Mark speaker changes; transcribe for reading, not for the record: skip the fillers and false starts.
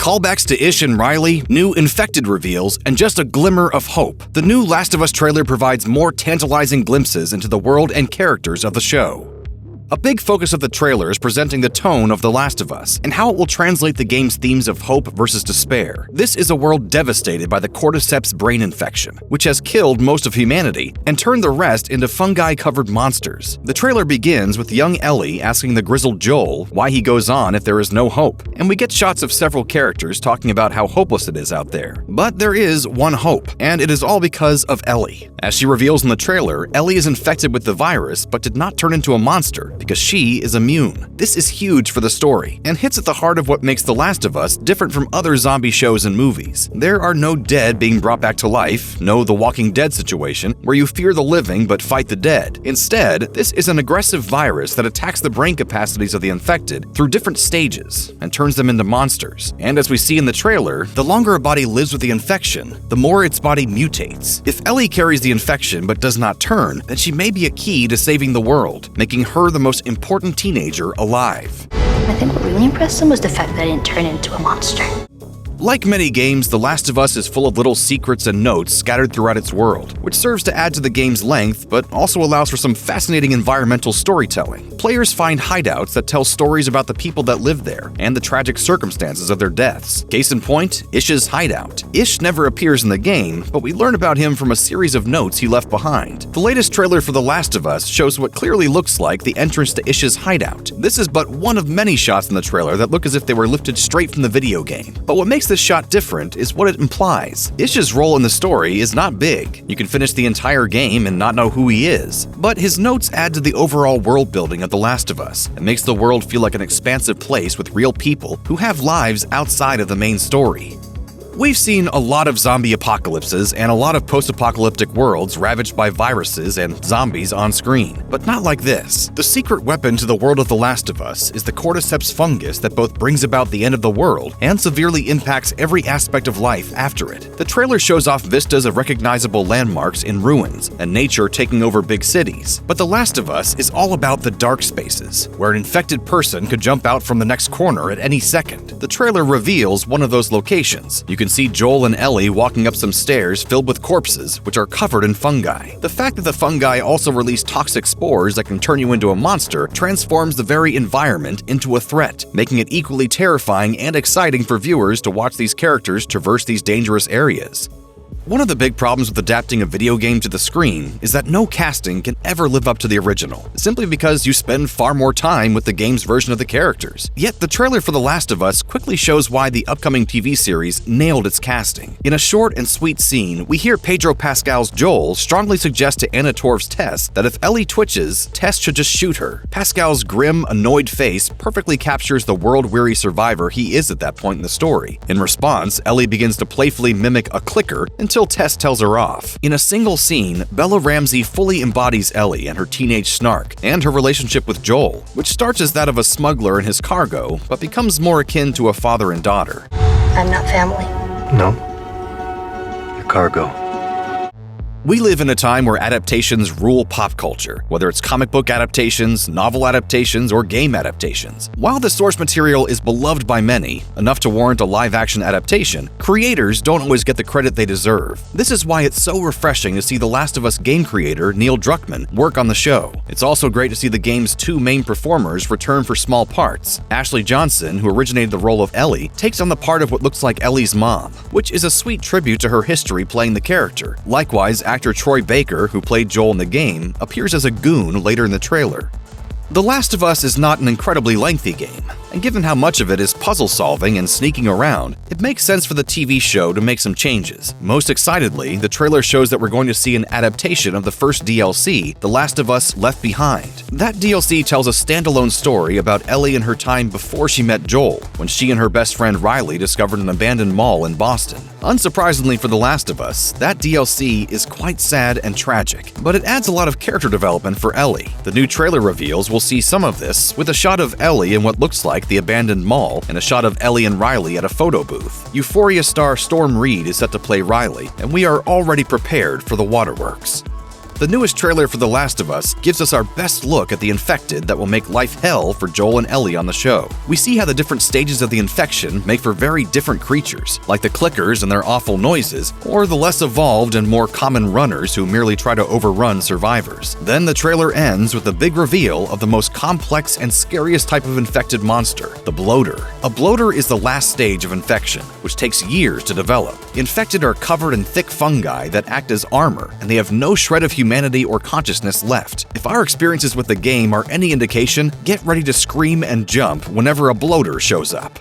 Speaker 1: Callbacks to Ish and Riley, new infected reveals, and just a glimmer of hope. The new Last of Us trailer provides more tantalizing glimpses into the world and characters of the show. A big focus of the trailer is presenting the tone of The Last of Us and how it will translate the game's themes of hope versus despair. This is a world devastated by the cordyceps brain infection, which has killed most of humanity and turned the rest into fungi-covered monsters. The trailer begins with young Ellie asking the grizzled Joel why he goes on if there is no hope, and we get shots of several characters talking about how hopeless it is out there. But there is one hope, and it is all because of Ellie. As she reveals in the trailer, Ellie is infected with the virus but did not turn into a monster because she is immune. This is huge for the story and hits at the heart of what makes The Last of Us different from other zombie shows and movies. There are no dead being brought back to life, no The Walking Dead situation where you fear the living but fight the dead. Instead, this is an aggressive virus that attacks the brain capacities of the infected through different stages and turns them into monsters. And as we see in the trailer, the longer a body lives with the infection, the more its body mutates. If Ellie carries the infection but does not turn, then she may be a key to saving the world, making her the most important teenager alive.
Speaker 2: I think what really impressed him was the fact that I didn't turn into a monster.
Speaker 1: Like many games, The Last of Us is full of little secrets and notes scattered throughout its world, which serves to add to the game's length, but also allows for some fascinating environmental storytelling. Players find hideouts that tell stories about the people that live there and the tragic circumstances of their deaths. Case in point, Ish's hideout. Ish never appears in the game, but we learn about him from a series of notes he left behind. The latest trailer for The Last of Us shows what clearly looks like the entrance to Ish's hideout. This is but one of many shots in the trailer that look as if they were lifted straight from the video game. But what makes this shot different is what it implies. Ish's role in the story is not big. You can finish the entire game and not know who he is. But his notes add to the overall world building of The Last of Us and makes the world feel like an expansive place with real people who have lives outside of the main story. We've seen a lot of zombie apocalypses and a lot of post-apocalyptic worlds ravaged by viruses and zombies on screen, but not like this. The secret weapon to the world of The Last of Us is the cordyceps fungus that both brings about the end of the world and severely impacts every aspect of life after it. The trailer shows off vistas of recognizable landmarks in ruins and nature taking over big cities, but The Last of Us is all about the dark spaces, where an infected person could jump out from the next corner at any second. The trailer reveals one of those locations. You can see Joel and Ellie walking up some stairs filled with corpses, which are covered in fungi. The fact that the fungi also release toxic spores that can turn you into a monster transforms the very environment into a threat, making it equally terrifying and exciting for viewers to watch these characters traverse these dangerous areas. One of the big problems with adapting a video game to the screen is that no casting can ever live up to the original, simply because you spend far more time with the game's version of the characters. Yet the trailer for The Last of Us quickly shows why the upcoming TV series nailed its casting. In a short and sweet scene, we hear Pedro Pascal's Joel strongly suggest to Anna Torv's Tess that if Ellie twitches, Tess should just shoot her. Pascal's grim, annoyed face perfectly captures the world-weary survivor he is at that point in the story. In response, Ellie begins to playfully mimic a clicker until Tess tells her off. In a single scene, Bella Ramsey fully embodies Ellie and her teenage snark, and her relationship with Joel, which starts as that of a smuggler and his cargo, but becomes more akin to a father and daughter.
Speaker 2: I'm not family.
Speaker 3: No. Your cargo.
Speaker 1: We live in a time where adaptations rule pop culture, whether it's comic book adaptations, novel adaptations, or game adaptations. While the source material is beloved by many, enough to warrant a live-action adaptation, creators don't always get the credit they deserve. This is why it's so refreshing to see The Last of Us game creator Neil Druckmann work on the show. It's also great to see the game's two main performers return for small parts. Ashley Johnson, who originated the role of Ellie, takes on the part of what looks like Ellie's mom, which is a sweet tribute to her history playing the character. Likewise, actor Troy Baker, who played Joel in the game, appears as a goon later in the trailer. The Last of Us is not an incredibly lengthy game, and given how much of it is puzzle solving and sneaking around, it makes sense for the TV show to make some changes. Most excitedly, the trailer shows that we're going to see an adaptation of the first DLC, The Last of Us Left Behind. That DLC tells a standalone story about Ellie and her time before she met Joel, when she and her best friend Riley discovered an abandoned mall in Boston. Unsurprisingly for The Last of Us, that DLC is quite sad and tragic, but it adds a lot of character development for Ellie. The new trailer reveals we'll see some of this, with a shot of Ellie in what looks like the abandoned mall and a shot of Ellie and Riley at a photo booth. Euphoria star Storm Reid is set to play Riley, and we are already prepared for the waterworks. The newest trailer for The Last of Us gives us our best look at the infected that will make life hell for Joel and Ellie on the show. We see how the different stages of the infection make for very different creatures, like the clickers and their awful noises, or the less evolved and more common runners who merely try to overrun survivors. Then the trailer ends with the big reveal of the most complex and scariest type of infected monster, the bloater. A bloater is the last stage of infection, which takes years to develop. Infected are covered in thick fungi that act as armor, and they have no shred of humanity or consciousness left. If our experiences with the game are any indication, get ready to scream and jump whenever a bloater shows up.